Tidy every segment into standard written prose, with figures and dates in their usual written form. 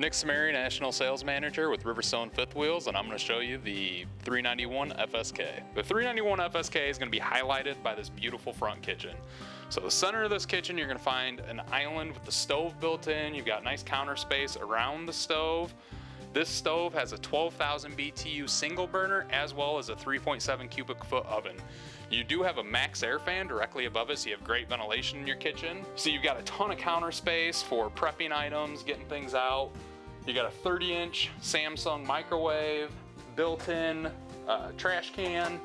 Nick Samari, National Sales Manager with Riverstone Fifth Wheels, and I'm going to show you the 391 FSK. The 391 FSK is going to be highlighted by this beautiful front kitchen. So the center of this kitchen, you're going to find an island with the stove built in. You've got nice counter space around the stove. This stove has a 12,000 BTU single burner as well as a 3.7 cubic foot oven. You do have a max air fan directly above it, so you have great ventilation in your kitchen. So you've got a ton of counter space for prepping items, getting things out. You got a 30-inch Samsung microwave, built-in trash can.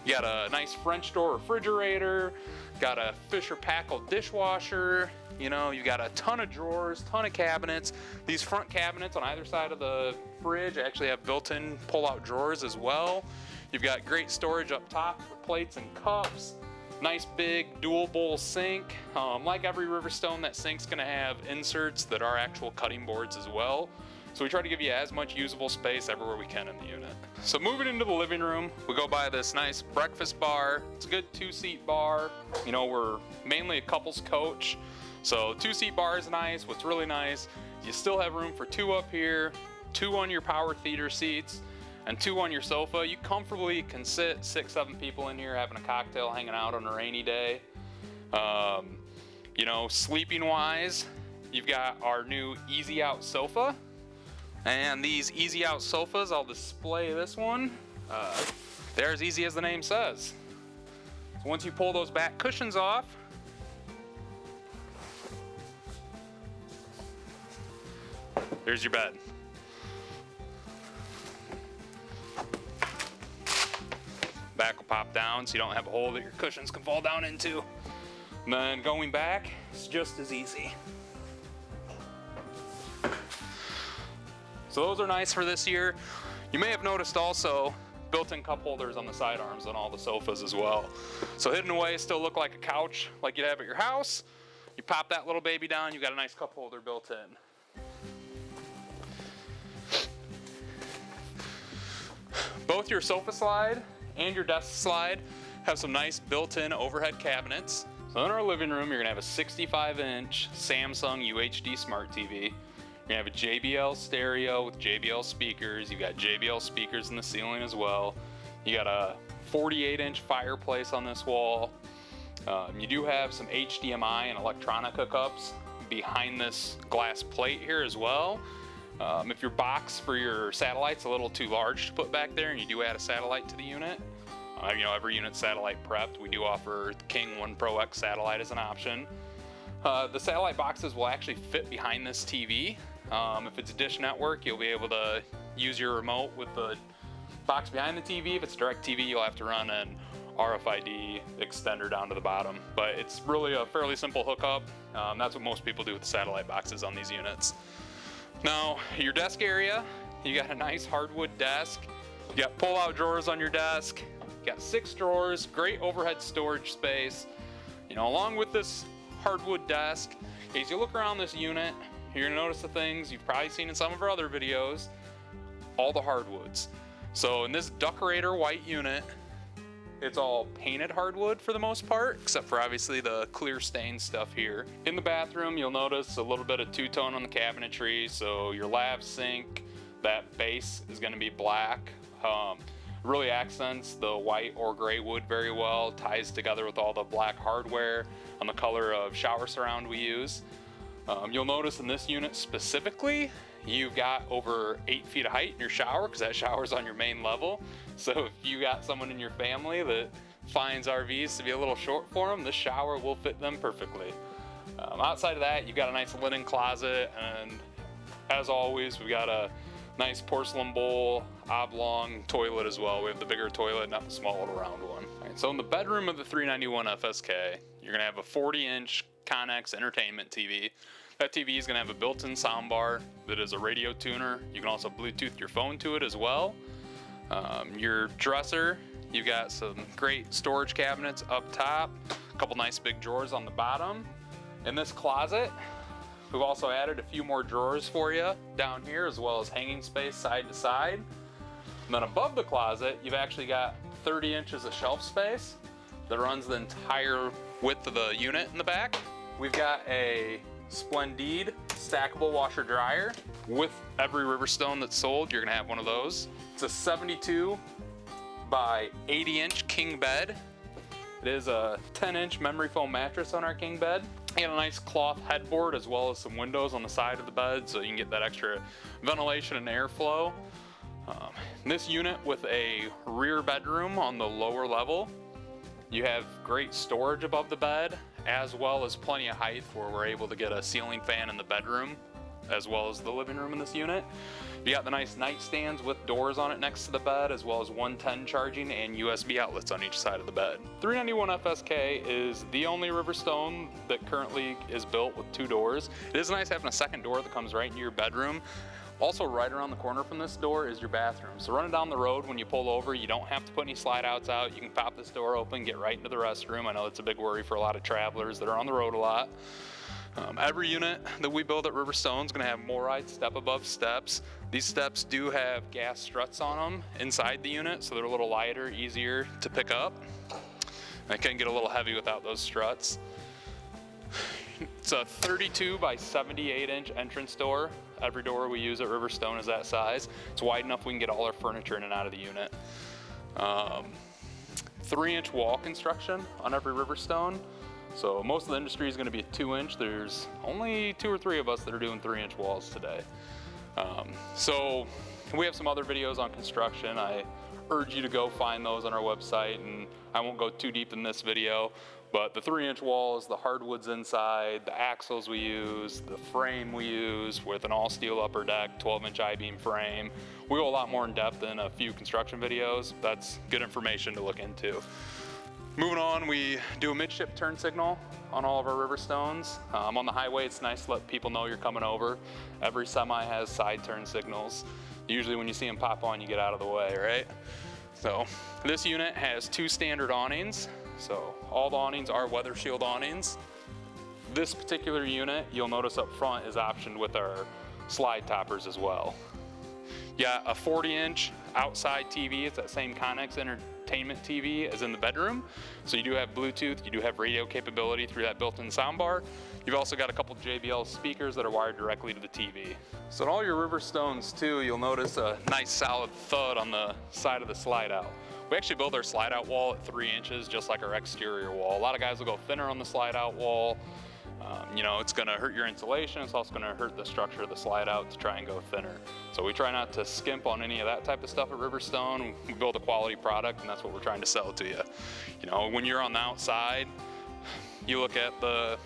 You got a nice French door refrigerator. Got a Fischer Paykal dishwasher. You know, you got a ton of drawers, ton of cabinets. These front cabinets on either side of the fridge actually have built-in pull-out drawers as well. You've got great storage up top for plates and cups. Nice big dual bowl sink. Like every Riverstone, that sink's gonna have inserts that are actual cutting boards as well. So we try to give you as much usable space everywhere we can in the unit. So moving into the living room, we go by this nice breakfast bar. It's a good 2-seat bar. You know, we're mainly a couples coach. So 2-seat bar is nice. What's really nice, you still have room for 2 up here, 2 on your power theater seats, and 2 on your sofa. You comfortably can sit 6-7 people in here having a cocktail, hanging out on a rainy day. You know, sleeping wise, you've got our new Easy Out sofa. And these Easy Out sofas, I'll display this one. They're as easy as the name says. So once you pull those back cushions off, there's your bed. Back will pop down so you don't have a hole that your cushions can fall down into. And then going back, it's just as easy. So those are nice for this year. You may have noticed also built-in cup holders on the side arms on all the sofas as well. So hidden away, still look like a couch like you'd have at your house. You pop that little baby down, you got a nice cup holder built in. Both your sofa slide and your desk slide have some nice built-in overhead cabinets. So in our living room, you're gonna have a 65-inch Samsung UHD Smart TV. You're gonna have a JBL stereo with JBL speakers. You got JBL speakers in the ceiling as well. You got a 48-inch fireplace on this wall. You do have some HDMI and electronic hookups behind this glass plate here as well. If your box for your satellite's a little too large to put back there and you do add a satellite to the unit, you know, every unit's satellite prepped. We do offer the King 1 Pro X satellite as an option. The satellite boxes will actually fit behind this TV. If it's a dish network, you'll be able to use your remote with the box behind the TV. If it's DirecTV, you'll have to run an RFID extender down to the bottom. But it's really a fairly simple hookup. That's what most people do with the satellite boxes on these units. Now, your desk area, you got a nice hardwood desk. You got pull-out drawers on your desk. You got 6 drawers, great overhead storage space. You know, along with this hardwood desk, as you look around this unit, you're gonna notice the things you've probably seen in some of our other videos, all the hardwoods. So in this Decorator white unit, it's all painted hardwood for the most part, except for obviously the clear stain stuff here. In the bathroom, you'll notice a little bit of two-tone on the cabinetry. So your lav sink, that base is gonna be black. Really accents the white or gray wood very well, ties together with all the black hardware and the color of shower surround we use. You'll notice in this unit specifically, you've got over 8 feet of height in your shower because that shower's on your main level. So if you got someone in your family that finds RVs to be a little short for them, this shower will fit them perfectly. Outside of that, you've got a nice linen closet, and as always, we got a nice porcelain bowl, oblong toilet as well. We have the bigger toilet, not the small little round one. All right, so in the bedroom of the 391 FSK, you're gonna have a 40-inch Connex entertainment TV. That TV is gonna have a built-in soundbar that is a radio tuner. You can also Bluetooth your phone to it as well. Your dresser, you've got some great storage cabinets up top, a couple nice big drawers on the bottom. In this closet, we've also added a few more drawers for you down here, as well as hanging space side to side. And then above the closet, you've actually got 30 inches of shelf space that runs the entire width of the unit in the back. We've got a Splendide stackable washer dryer. With every Riverstone that's sold, you're gonna have one of those. It's a 72 by 80-inch king bed. It is a 10-inch memory foam mattress on our king bed. You got a nice cloth headboard as well as some windows on the side of the bed so you can get that extra ventilation and airflow. This unit with a rear bedroom on the lower level. You have great storage above the bed as well as plenty of height where we're able to get a ceiling fan in the bedroom as well as the living room in this unit. You got the nice nightstands with doors on it next to the bed, as well as 110 charging and USB outlets on each side of the bed. 391 FSK is the only Riverstone that currently is built with 2 doors. It is nice having a second door that comes right into your bedroom. Also, right around the corner from this door is your bathroom. So running down the road when you pull over, you don't have to put any slide outs out. You can pop this door open, get right into the restroom. I know it's a big worry for a lot of travelers that are on the road a lot. Every unit that we build at Riverstone is going to have Moride step above steps. These steps do have gas struts on them inside the unit, so they're a little lighter, easier to pick up. They can get a little heavy without those struts. It's a 32 by 78-inch entrance door. Every door we use at Riverstone is that size. It's wide enough we can get all our furniture in and out of the unit. 3-inch wall construction on every Riverstone. So most of the industry is going to be a 2-inch. There's only 2 or 3 of us that are doing 3-inch walls today. So we have some other videos on construction. I urge you to go find those on our website, and I won't go too deep in this video, but the 3-inch walls, the hardwoods inside, the axles we use, the frame we use with an all steel upper deck, 12-inch I-beam frame. We go a lot more in depth in a few construction videos. That's good information to look into. Moving on, we do a midship turn signal on all of our Riverstones. On the highway, it's nice to let people know you're coming over. Every semi has side turn signals. Usually when you see them pop on, you get out of the way, right? So this unit has 2 standard awnings. So all the awnings are weather shield awnings. This particular unit, you'll notice up front, is optioned with our slide toppers as well. You got a 40-inch outside TV. It's that same Connex entertainment TV as in the bedroom. So you do have Bluetooth, you do have radio capability through that built-in soundbar. You've also got a couple JBL speakers that are wired directly to the TV. So in all your Riverstones too, you'll notice a nice solid thud on the side of the slide out. We actually build our slide out wall at 3 inches, just like our exterior wall. A lot of guys will go thinner on the slide out wall. You know, it's gonna hurt your insulation. It's also gonna hurt the structure of the slide out to try and go thinner. So we try not to skimp on any of that type of stuff at Riverstone. We build a quality product, and that's what we're trying to sell to you. You know, when you're on the outside, you look at the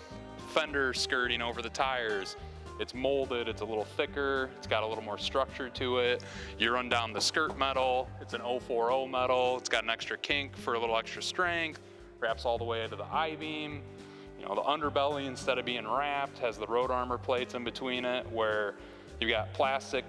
fender skirting over the tires. It's molded, it's a little thicker, it's got a little more structure to it. You run down the skirt metal, it's an 040 metal, it's got an extra kink for a little extra strength, wraps all the way into the I-beam. You know, the underbelly, instead of being wrapped, has the road armor plates in between it, where you've got plastic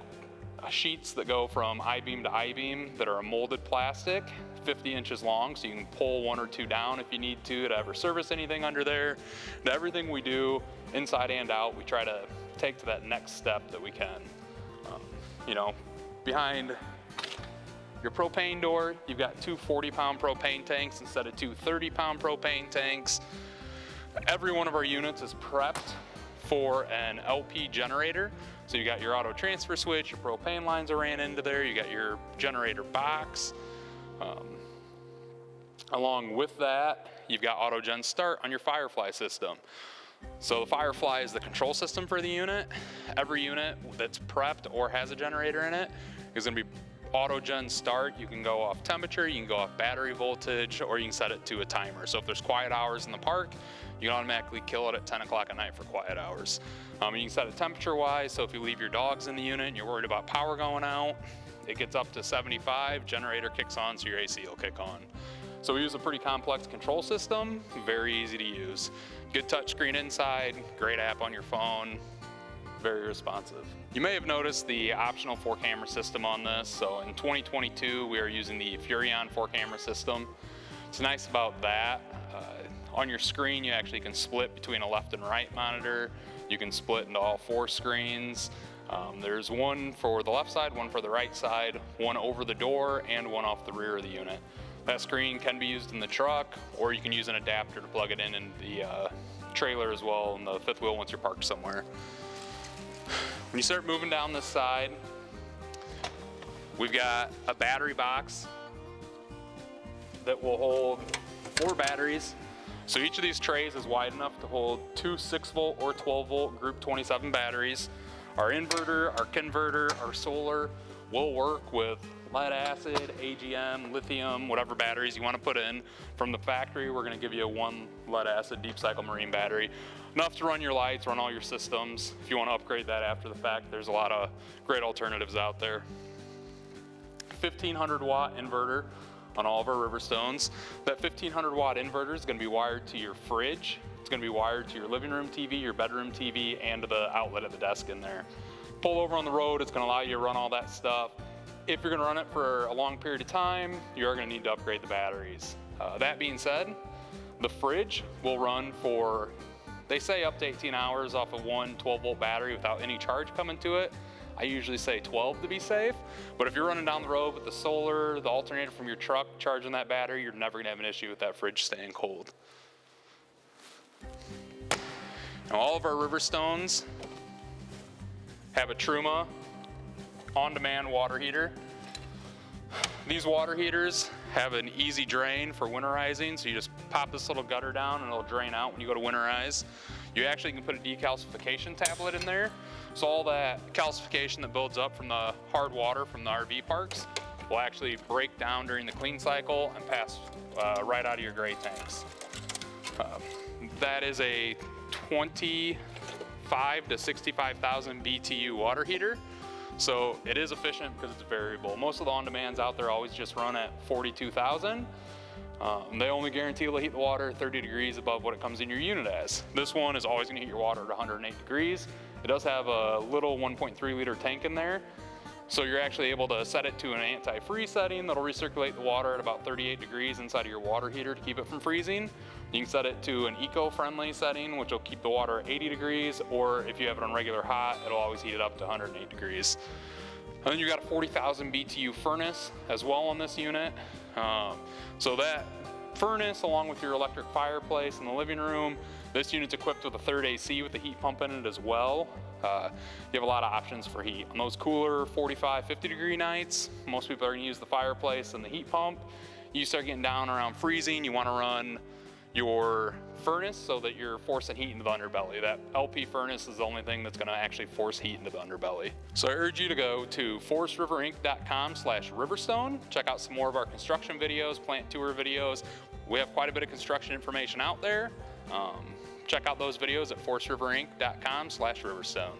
sheets that go from I-beam to I-beam that are a molded plastic, 50 inches long, so you can pull 1 or 2 down if you need to ever service anything under there. And everything we do, inside and out, we try to take to that next step that we can. You know, behind your propane door, you've got 2 40-pound propane tanks instead of 2 30-pound propane tanks. Every one of our units is prepped for an LP generator. So you got your auto transfer switch, your propane lines are ran into there, you got your generator box. Along with that, you've got auto gen start on your Firefly system. So the Firefly is the control system for the unit. Every unit that's prepped or has a generator in it is gonna be auto gen start. You can go off temperature, you can go off battery voltage, or you can set it to a timer. So if there's quiet hours in the park, you can automatically kill it at 10 o'clock at night for quiet hours. You can set it temperature wise, so if you leave your dogs in the unit and you're worried about power going out, it gets up to 75, generator kicks on, so your AC will kick on. So we use a pretty complex control system, very easy to use. Good touchscreen inside, great app on your phone, very responsive. You may have noticed the optional 4-camera system on this. So in 2022, we are using the Furion 4-camera system. What's nice about that, on your screen, you actually can split between a left and right monitor. You can split into all 4 screens. There's one for the left side, one for the right side, one over the door, and one off the rear of the unit. That screen can be used in the truck, or you can use an adapter to plug it in the trailer as well, in the 5th wheel once you're parked somewhere. When you start moving down this side, we've got a battery box that will hold 4 batteries. So each of these trays is wide enough to hold 2 6-volt or 12-volt group 27 batteries. Our inverter, our converter, our solar will work with lead acid, AGM, lithium, whatever batteries you want to put in. From the factory, we're going to give you a 1 lead acid deep cycle marine battery. Enough to run your lights, run all your systems. If you want to upgrade that after the fact, there's a lot of great alternatives out there. 1500 watt inverter on all of our Riverstones. That 1500 watt inverter is going to be wired to your fridge. It's going to be wired to your living room TV, your bedroom TV, and to the outlet at the desk in there. Pull over on the road, it's going to allow you to run all that stuff. If you're going to run it for a long period of time, you are going to need to upgrade the batteries. That being said, the fridge will run for, they say up to 18 hours off of one 12-volt battery without any charge coming to it. I usually say 12 to be safe, but if you're running down the road with the solar, the alternator from your truck charging that battery, you're never going to have an issue with that fridge staying cold. Now, all of our Riverstones have a Truma on-demand water heater. These water heaters have an easy drain for winterizing, so you just pop this little gutter down and it'll drain out when you go to winterize. You actually can put a decalcification tablet in there, so all that calcification that builds up from the hard water from the RV parks will actually break down during the clean cycle and pass right out of your gray tanks. That is a 25 to 65,000 BTU water heater. So it is efficient because it's variable. Most of the on-demands out there always just run at 42,000. They only guarantee it'll heat the water 30 degrees above what it comes in your unit as. This one is always gonna heat your water at 108 degrees. It does have a little 1.3 liter tank in there. So you're actually able to set it to an anti-freeze setting that'll recirculate the water at about 38 degrees inside of your water heater to keep it from freezing. You can set it to an eco-friendly setting, which will keep the water at 80 degrees, or if you have it on regular hot, it'll always heat it up to 108 degrees. And then you got a 40,000 BTU furnace as well on this unit. So that furnace, along with your electric fireplace in the living room, this unit's equipped with a third AC with a heat pump in it as well. You have a lot of options for heat. On those cooler 45, 50 degree nights, most people are gonna use the fireplace and the heat pump. You start getting down around freezing, you wanna run your furnace so that you're forcing heat into the underbelly. That LP furnace is the only thing that's gonna actually force heat into the underbelly. So I urge you to go to forestriverinc.com/Riverstone. Check out some more of our construction videos, plant tour videos. We have quite a bit of construction information out there. Check out those videos at forestriverinc.com/Riverstone.